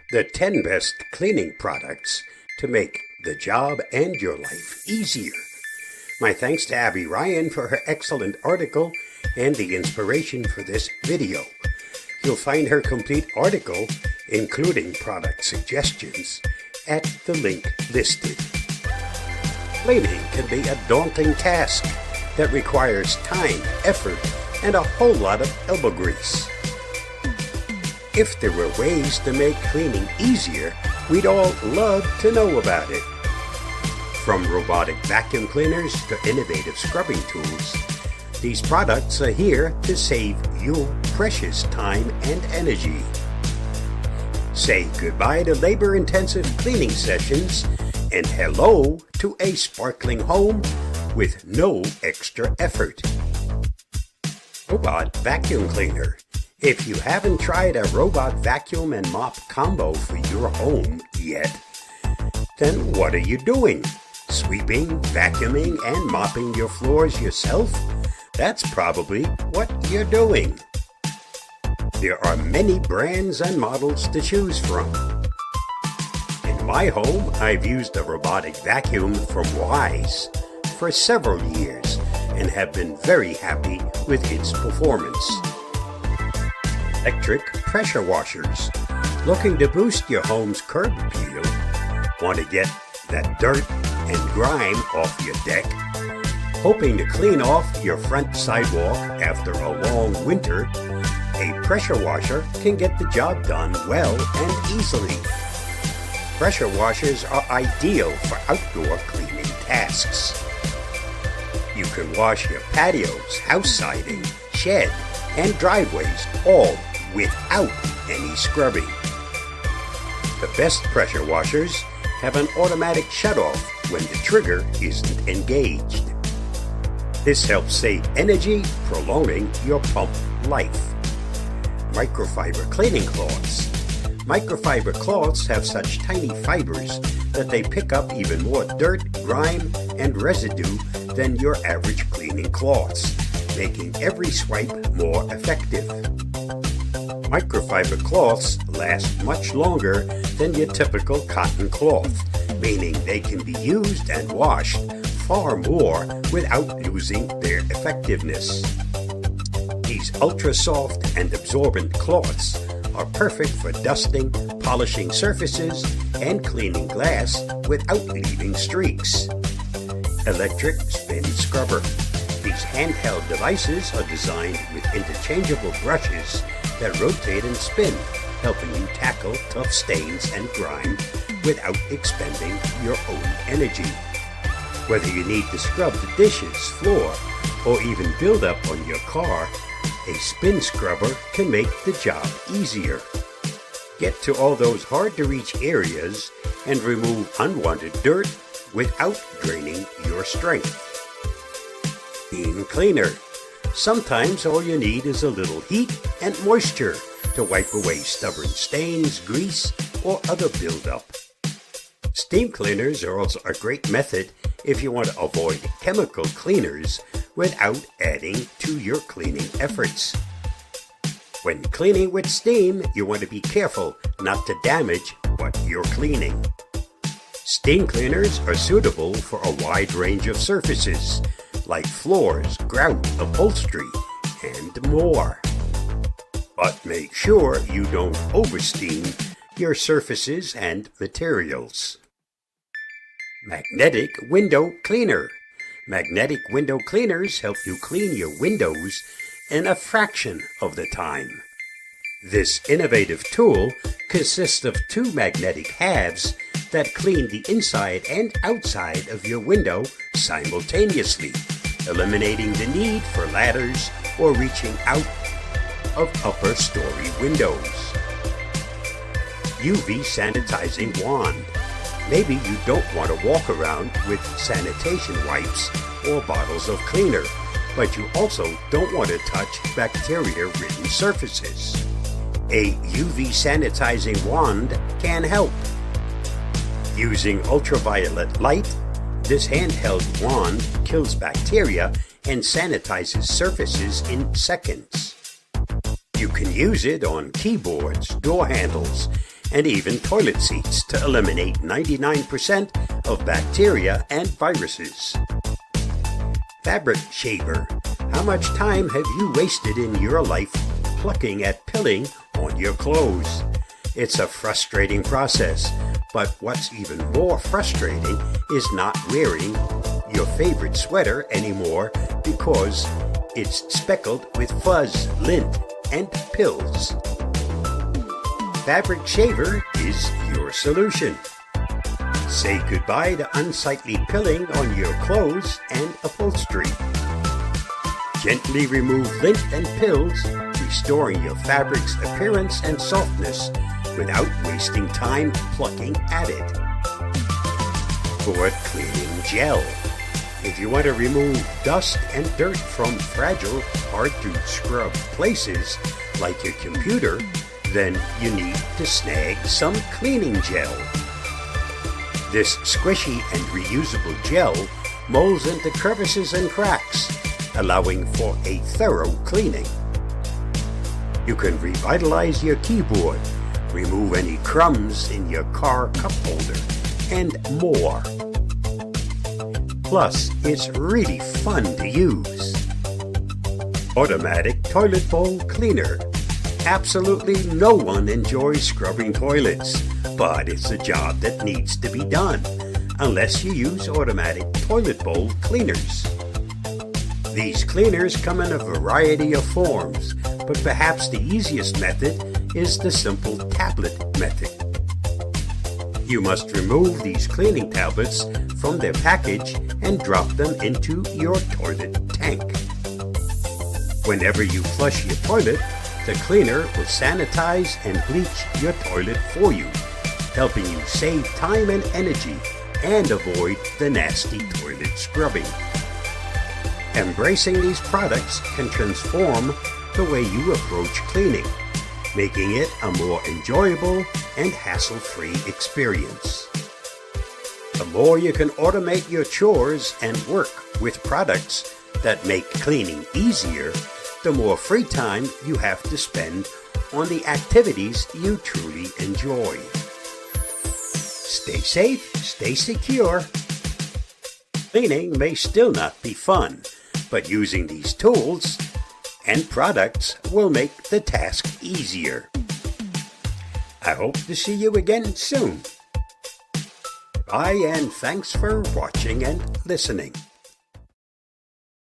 The 10 best cleaning products to make the job and your life easier. My thanks to Abby Ryan for her excellent article and the inspiration for this video. You'll find her complete article, including product suggestions, at the link listed. Cleaning can be a daunting task that requires time, effort, and a whole lot of elbow grease. If there were ways to make cleaning easier, we'd all love to know about it. From robotic vacuum cleaners to innovative scrubbing tools, these products are here to save your precious time and energy. Say goodbye to labor-intensive cleaning sessions and hello to a sparkling home with no extra effort. Robot Vacuum Cleaner. If you haven't tried a robot vacuum and mop combo for your home yet, then what are you doing? Sweeping, vacuuming, and mopping your floors yourself? That's probably what you're doing. There are many brands and models to choose from. In my home, I've used a robotic vacuum from Wise for several years and have been very happy with its performance. Electric pressure washers. Looking to boost your home's curb appeal? Want to get that dirt and grime off your deck? Hoping to clean off your front sidewalk after a long winter? A pressure washer can get the job done well and easily. Pressure washers are ideal for outdoor cleaning tasks. You can wash your patios, house siding, shed, and driveways all without any scrubbing. The best pressure washers have an automatic shutoff when the trigger isn't engaged. This helps save energy, prolonging your pump life. Microfiber cleaning cloths. Microfiber cloths have such tiny fibers that they pick up even more dirt, grime, and residue than your average cleaning cloths, making every swipe more effective. Microfiber cloths last much longer than your typical cotton cloth, meaning they can be used and washed far more without losing their effectiveness. These ultra-soft and absorbent cloths are perfect for dusting, polishing surfaces, and cleaning glass without leaving streaks. Electric spin scrubber. These handheld devices are designed with interchangeable brushes that rotate and spin, helping you tackle tough stains and grime without expending your own energy. Whether you need to scrub the dishes, floor, or even build up on your car, a spin scrubber can make the job easier. Get to all those hard-to-reach areas and remove unwanted dirt without draining your strength. Steam cleaner. Sometimes all you need is a little heat and moisture to wipe away stubborn stains, grease, or other buildup. Steam cleaners are also a great method if you want to avoid chemical cleaners without adding to your cleaning efforts. When cleaning with steam, you want to be careful not to damage what you're cleaning. Steam cleaners are suitable for a wide range of surfaces, like floors, grout, upholstery, and more. But make sure you don't oversteam your surfaces and materials. Magnetic window cleaner. Magnetic window cleaners help you clean your windows in a fraction of the time. This innovative tool consists of two magnetic halves that clean the inside and outside of your window simultaneously, eliminating the need for ladders or reaching out of upper story windows. UV sanitizing wand. Maybe you don't want to walk around with sanitation wipes or bottles of cleaner, but you also don't want to touch bacteria-ridden surfaces. A UV sanitizing wand can help. Using ultraviolet light, this handheld wand kills bacteria and sanitizes surfaces in seconds. You can use it on keyboards, door handles, and even toilet seats to eliminate 99% of bacteria and viruses. Fabric shaver. How much time have you wasted in your life plucking at pilling on your clothes? It's a frustrating process, but what's even more frustrating is not wearing your favorite sweater anymore because it's speckled with fuzz, lint, and pills. Fabric shaver is your solution. Say goodbye to unsightly pilling on your clothes and upholstery. Gently remove lint and pills, restoring your fabric's appearance and softness without wasting time plucking at it. For cleaning gel. If you want to remove dust and dirt from fragile, hard-to-scrub places like your computer, then you need to snag some cleaning gel. This squishy and reusable gel molds into crevices and cracks, allowing for a thorough cleaning. You can revitalize your keyboard, remove any crumbs in your car cup holder, and more. Plus, it's really fun to use. Automatic toilet bowl cleaner. Absolutely no one enjoys scrubbing toilets, but it's a job that needs to be done, unless you use automatic toilet bowl cleaners. These cleaners come in a variety of forms, but perhaps the easiest method is the simple tablet method. You must remove these cleaning tablets from their package and drop them into your toilet tank. Whenever you flush your toilet, the cleaner will sanitize and bleach your toilet for you, helping you save time and energy and avoid the nasty toilet scrubbing. Embracing these products can transform the way you approach cleaning, making it a more enjoyable and hassle-free experience. The more you can automate your chores and work with products that make cleaning easier, the more free time you have to spend on the activities you truly enjoy. Stay safe, stay secure. Cleaning may still not be fun, but using these tools and products will make the task easier. I hope to see you again soon. Bye, and thanks for watching and listening.